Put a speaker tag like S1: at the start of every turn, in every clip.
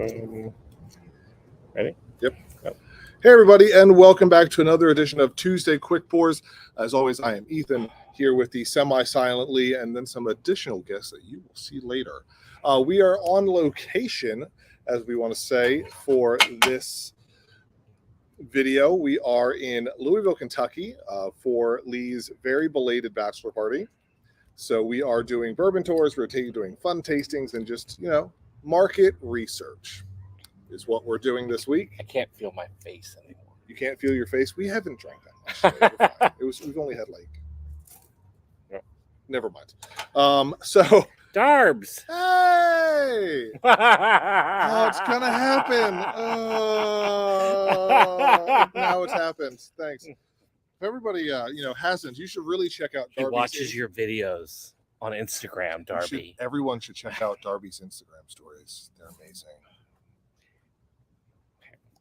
S1: Ready?
S2: Yep. Hey, everybody, and welcome back to another edition of Tuesday Quick Pours. As always, I am Ethan, here with the semi-silently and then some additional guests that you will see later. We are on location, as we want to say, for this video. We are in Louisville, Kentucky, for Lee's very belated bachelor party. So we are doing bourbon tours, we're doing fun tastings, and just, market research is what we're doing this week.
S1: I can't feel my face anymore.
S2: You can't feel your face? We haven't drank that much. We've only had never mind. So
S1: Darbs.
S2: Hey! Oh, it's gonna happen. Now it's happened. Thanks. If everybody hasn't, you should really check out Darby's.
S1: He watches your videos on Instagram, Darby.
S2: Everyone should check out Darby's Instagram stories. They're amazing.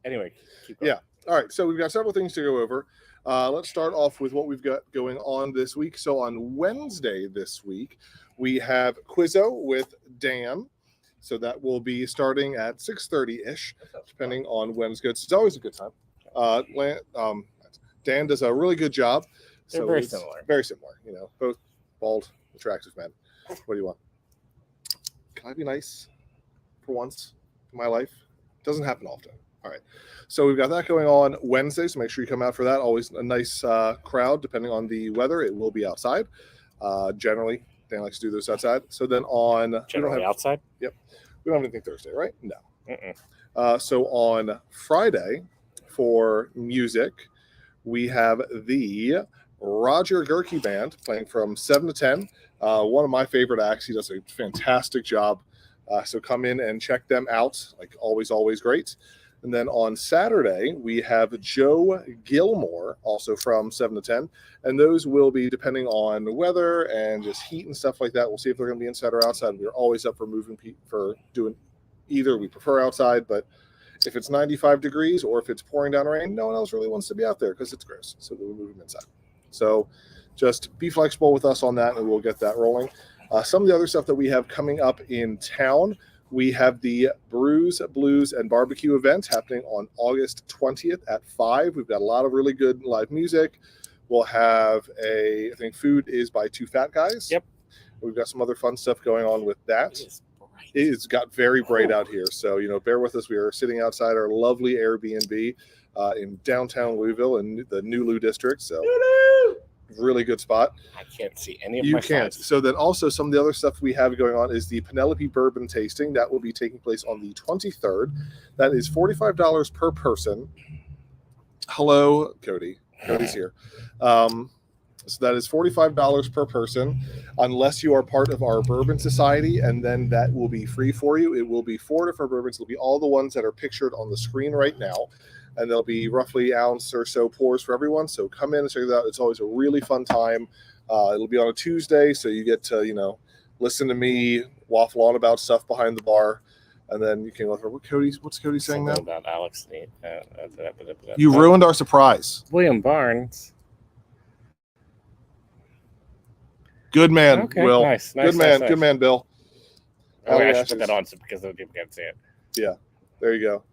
S1: Anyway, keep going.
S2: Yeah. All right. So we've got several things to go over. Let's start off with what we've got going on this week. So on Wednesday this week, we have Quizzo with Dan. So that will be starting at 6:30-ish, depending on when it's good. It's always a good time. Dan does a really good job.
S1: They're very similar.
S2: Very similar. Both bald, attractive men. What do you want? Can I be nice for once in my life? It doesn't happen often. All right. So we've got that going on Wednesday, so make sure you come out for that. Always a nice crowd, depending on the weather. It will be outside. Generally, Dan likes to do this outside. So then on...
S1: Generally outside?
S2: Yep. We don't have anything Thursday, right? No. So on Friday, for music, we have the Roger Gerke Band playing from 7 to 10. One of my favorite acts. He does a fantastic job. So come in and check them out. Like always, always great. And then on Saturday, we have Joe Gilmore, also from 7 to 10. And those will be depending on the weather and just heat and stuff like that. We'll see if they're going to be inside or outside. We're always up for doing either. We prefer outside, but if it's 95 degrees or if it's pouring down rain, no one else really wants to be out there because it's gross. So we'll move them inside. So just be flexible with us on that, and we'll get that rolling. Some of the other stuff that we have coming up in town, we have the Brews, Blues, and Barbecue event happening on August 20th at 5. We've got a lot of really good live music. We'll have I think food is by Two Fat Guys.
S1: Yep.
S2: We've got some other fun stuff going on with that. It's got very bright out here. So, bear with us. We are sitting outside our lovely Airbnb in downtown Louisville in the New Lou district. So really good spot.
S1: I can't see any of my
S2: can't.
S1: slides.
S2: So then also some of the other stuff we have going on is the Penelope Bourbon tasting. That will be taking place on the 23rd. That is $45 per person. Hello, Cody. Cody's here. So that is $45 per person, unless you are part of our Bourbon Society, and then that will be free for you. It will be 4 different bourbons. It'll be all the ones that are pictured on the screen right now. And there'll be roughly an ounce or so pours for everyone. So come in and check it out. It's always a really fun time. It'll be on a Tuesday, so you get to, listen to me waffle on about stuff behind the bar. And then you can go over. What's Cody saying now?
S1: About Alex.
S2: You ruined our surprise.
S1: William Barnes.
S2: Good man,
S1: okay,
S2: Will.
S1: Nice.
S2: Good man, Bill.
S1: I should put that on because other people can't see it.
S2: Yeah, there you go.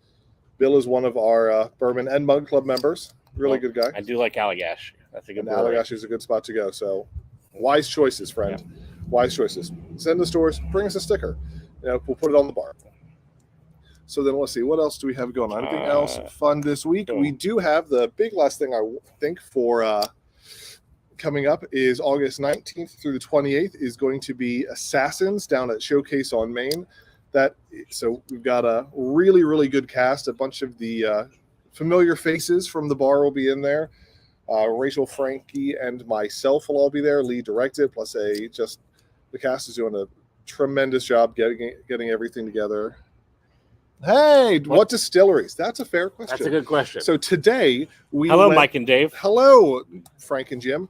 S2: Bill is one of our Bourbon and Mug Club members. Really good guy.
S1: I do like Allagash. That's a good one.
S2: Allagash is a good spot to go. So wise choices, friend. Yeah. Wise choices. Send the stores. Bring us a sticker. We'll put it on the bar. So then let's see. What else do we have going on? Anything else fun this week? We do have the big last thing I think for coming up is August 19th through the 28th is going to be Assassins down at Showcase on Main. So we've got a really, really good cast. A bunch of the familiar faces from the bar will be in there. Rachel, Frankie, and myself will all be there. Lee directed, plus the cast is doing a tremendous job getting everything together. Hey, what distilleries? That's a fair question.
S1: That's a good question.
S2: So today
S1: Hello, Mike and Dave.
S2: Hello, Frank and Jim.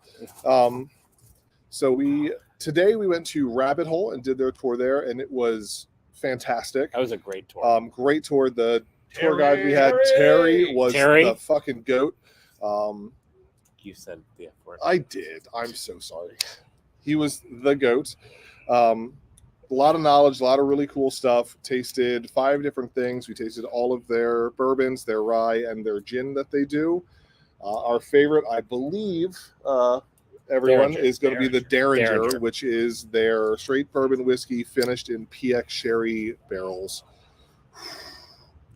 S2: Today we went to Rabbit Hole and did their tour there, and it was fantastic.
S1: That was a great tour.
S2: Great tour. The tour guide we had, Terry, was the fucking goat.
S1: You said the F word.
S2: I did. I'm so sorry. He was the goat. A lot of knowledge, a lot of really cool stuff. Tasted 5 different things. We tasted all of their bourbons, their rye, and their gin that they do. Our favorite, I believe, everyone, is going to be the Derringer, which is their straight bourbon whiskey finished in PX sherry barrels.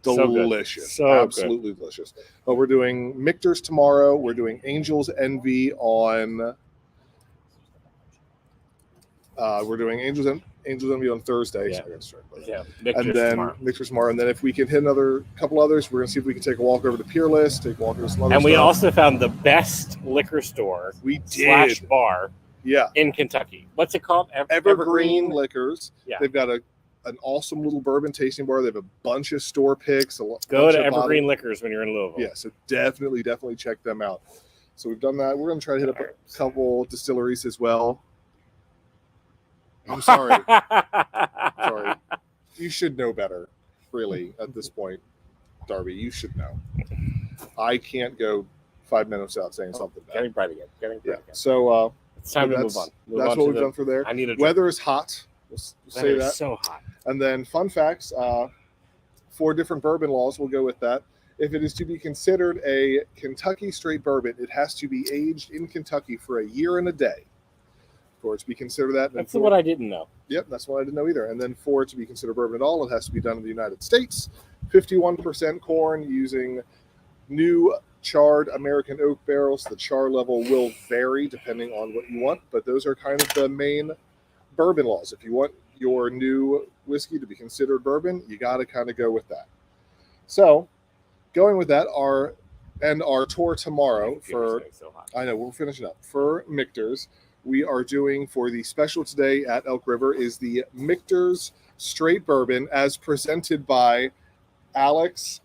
S2: Delicious.
S1: So
S2: absolutely delicious. But we're doing Michter's tomorrow. We're doing Angel's Envy on Envy on Thursday.
S1: Yeah.
S2: And then Michter's tomorrow. And then if we can hit another couple others, we're gonna see if we can take a walk over to Peerless, take a walk over to some other
S1: And we
S2: stuff.
S1: also found the best liquor store / bar in Kentucky. What's it called?
S2: Evergreen Liquors.
S1: Yeah.
S2: They've got an awesome little bourbon tasting bar. They have a bunch of store picks.
S1: Go to Evergreen Liquors when you're in Louisville.
S2: Yeah, so definitely check them out. So we've done that. We're going to try to hit up a couple distilleries as well. I'm sorry. Sorry. You should know better, really, at this point, Darby. You should know. I can't go 5 minutes without saying something bad.
S1: Getting bright again.
S2: So
S1: it's time to move on.
S2: That's what we've done for there.
S1: I need a drink.
S2: Weather is hot. We'll say that.
S1: So hot.
S2: And then fun facts, 4 different bourbon laws. We'll go with that. If it is to be considered a Kentucky straight bourbon, it has to be aged in Kentucky for a year and a day for it to be considered that.
S1: That's what I didn't know.
S2: Yep, that's what I didn't know either. And then for it to be considered bourbon at all, it has to be done in the United States. 51% corn using new charred American oak barrels. The char level will vary depending on what you want, but those are kind of the main bourbon laws. If you want your new whiskey to be considered bourbon, you got to kind of go with that. So, going with that, our tour tomorrow I know we're finishing up for Michter's. We are doing for the special today at Elk River is the Michter's Straight Bourbon as presented by Alex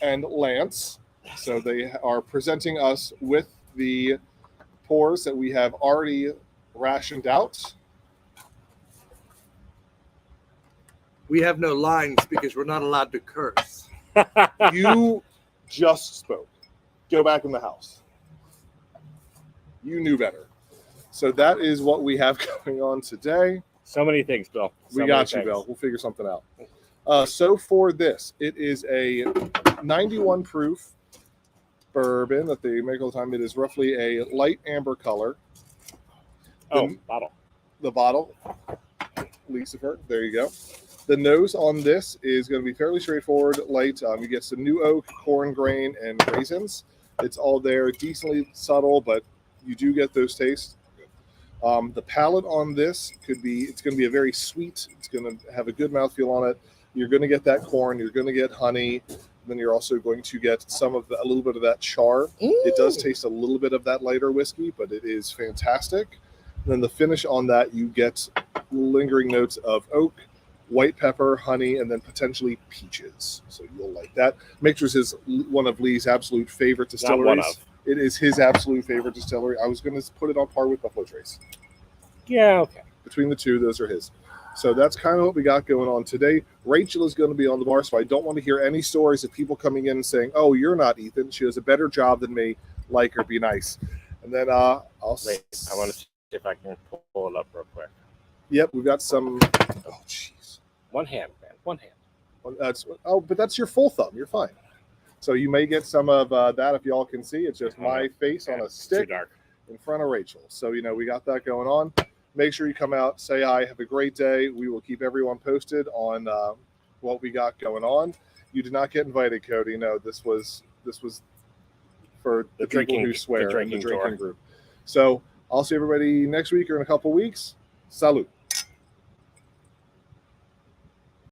S2: and Lance. So they are presenting us with the pours that we have already rationed out.
S3: We have no lines because we're not allowed to curse.
S2: You just spoke. Go back in the house. You knew better. So that is what we have going on today.
S1: So many things, Bill.
S2: We got you, Bill. We'll figure something out. So for this, it is a 91 proof bourbon that they make all the time. It is roughly a light amber color.
S1: Bottle.
S2: The bottle. Lucifer. There you go. The nose on this is going to be fairly straightforward, light. You get some new oak, corn grain, and raisins. It's all there, decently subtle, but you do get those tastes. The palate on this it's going to be a very sweet. It's going to have a good mouthfeel on it. You're going to get that corn. You're going to get honey. Then you're also going to get a little bit of that char. It does taste a little bit of that lighter whiskey, but it is fantastic. And then the finish on that, you get lingering notes of oak, white pepper, honey, and then potentially peaches. So you'll like that. Michter's is one of Lee's absolute favorite distilleries. It is his absolute favorite distillery. I was going to put it on par with Buffalo Trace.
S1: Yeah, okay.
S2: Between the two, those are his. So that's kind of what we got going on today. Rachel is going to be on the bar, so I don't want to hear any stories of people coming in and saying, "Oh, you're not Ethan. She does a better job than me. Like her, be nice." And then I'll
S1: wait. I want to see if I can pull it up real quick.
S2: Yep, we've got some. Oh, jeez.
S1: One hand, man. One hand.
S2: But that's your full thumb. You're fine. So you may get some of that if y'all can see. It's just my face on a stick in front of Rachel. So, we got that going on. Make sure you come out, say hi, have a great day. We will keep everyone posted on what we got going on. You did not get invited, Cody. No, this was for the people who swear in the drinking group. So I'll see everybody next week or in a couple weeks. Salud.